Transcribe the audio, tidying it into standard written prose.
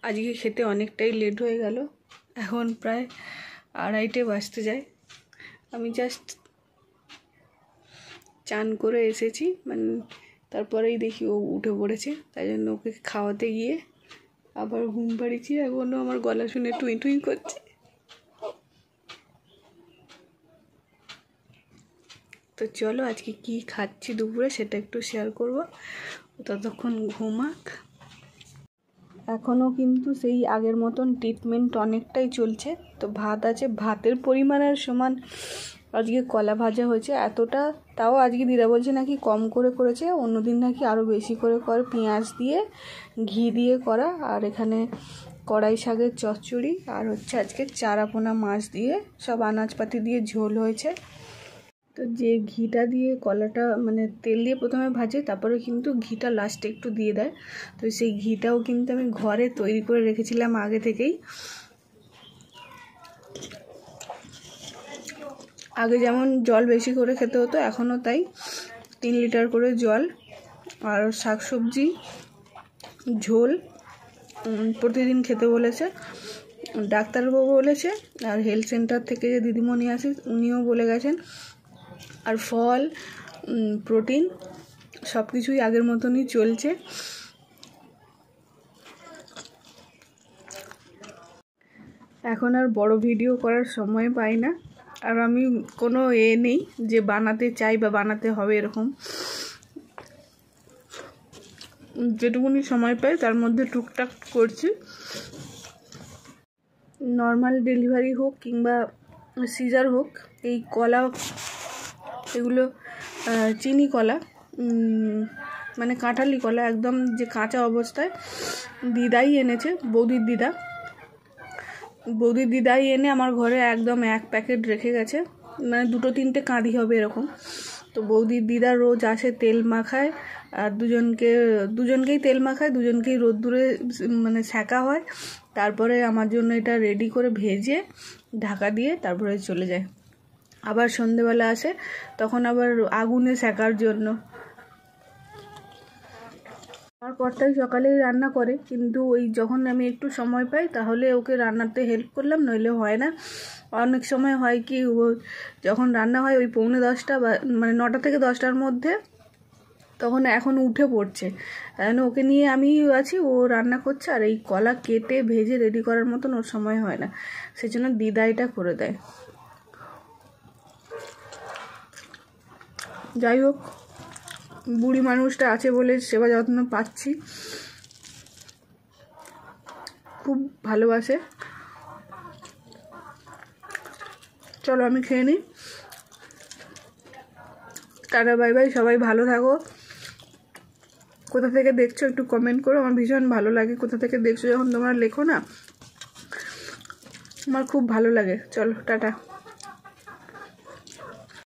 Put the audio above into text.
আজকে খেতে অনেকটাই লেট হয়ে গেল, এখন প্রায় 2:30 বাজতে যায়। আমি জাস্ট চান করে এসেছি, মানে তারপরেই দেখি ও উঠে পড়েছে, তাই জন্য ওকে খাওয়াতে গিয়ে আবার ঘুম পাড়িয়েছি। এখনও আমার গলা শুনে টুই টুই করছে। তো চলো আজকে কি খাচ্ছি দুপুরে সেটা একটু শেয়ার করব, ততক্ষণ ঘুমাক। এখনও কিন্তু সেই আগের মতন ট্রিটমেন্ট অনেকটাই চলছে। তো ভাত আছে, ভাতের পরিমাণের সমান আজকে কলা ভাজা হয়েছে এতটা, তাও আজকে দিদা বলছে নাকি কম করে করেছে, অন্যদিন নাকি আরও বেশি করে করে পেঁয়াজ দিয়ে ঘি দিয়ে করা। আর এখানে কড়াই শাকের চচ্চড়ি, আর হচ্ছে আজকে চারাপোনা মাছ দিয়ে সব আনাজপাতি দিয়ে ঝোল হয়েছে। তো যে ঘিটা দিয়ে কলাটা মানে তেল দিয়ে প্রথমে ভাজে, তারপরে কিন্তু ঘিটা লাস্টে একটু দিয়ে দেয়। তো সেই ঘিটাও কিন্তু আমি ঘরে তৈরি করে রেখেছিলাম আগে থেকেই। আগে যেমন জল বেশি করে খেতে হতো, এখনও তাই 3 লিটার করে জল আর শাকসবজি ঝোল প্রতিদিন খেতে বলেছে ডাক্তারবাবু বলেছে, আর হেলথ সেন্টার থেকে যে দিদিমণি আসে উনিও বলে গেছেন। আর ফল প্রোটিন সব কিছুই আগের মতনই চলছে। এখন আর বড় ভিডিও করার সময় পাই না, আর আমি কোনো নেই যে বানাতে চাই বা বানাতে হবে এরকম। যেটুকুনি সময় পাই তার মধ্যে টুকটাক করছি। নর্মাল ডেলিভারি হোক কিংবা সিজার হোক, এই কলা এগুলো চিনি কলা মানে কাঁঠালি কলা একদম যে কাঁচা অবস্থায় দিদাই এনেছে, বৌদির দিদাই এনে আমার ঘরে একদম 1 প্যাকেট রেখে গেছে, মানে 2-3টে কাঁদি হবে এরকম। তো বৌদির দিদা রোজ আসে, তেল মাখায়, আর দুজনকেই তেল মাখায়, দুজনকেই রোদ্দুরে মানে সেঁকা হয়, তারপরে আমার জন্য এটা রেডি করে ভেজে ঢাকা দিয়ে তারপরে চলে যায়। আবার সন্ধেবেলা আসে, তখন আবার আগুনে সেঁকার জন্য। আমার কর্তাই সকালেই রান্না করে, কিন্তু ওই যখন আমি একটু সময় পাই তাহলে ওকে রান্নাতে হেল্প করলাম, নইলে হয় না। অনেক সময় হয় কি, ও যখন রান্না হয় ওই 9:45 বা মানে 9টা থেকে 10টার মধ্যে, তখন এখন উঠে পড়ছে, তাই জন্য ওকে নিয়ে আমি আছি, ও রান্না করছে, আর এই কলা কেটে ভেজে রেডি করার মতন ওর সময় হয় না, সেই জন্য দিদা এটা করে দেয়। যাই হোক, বুড়ি মানুষটা আছে বলে সেবা যত্ন পাচ্ছি, খুব ভালোবাসে। চলো আমি খেয়ে নিই। টাটা বাই বাই, সবাই ভালো থাকো। কোথা থেকে দেখছো একটু কমেন্ট করো, আমার ভীষণ ভালো লাগে কোথা থেকে দেখছো, যখন তোমরা লেখো না আমার খুব ভালো লাগে। চলো টাটা।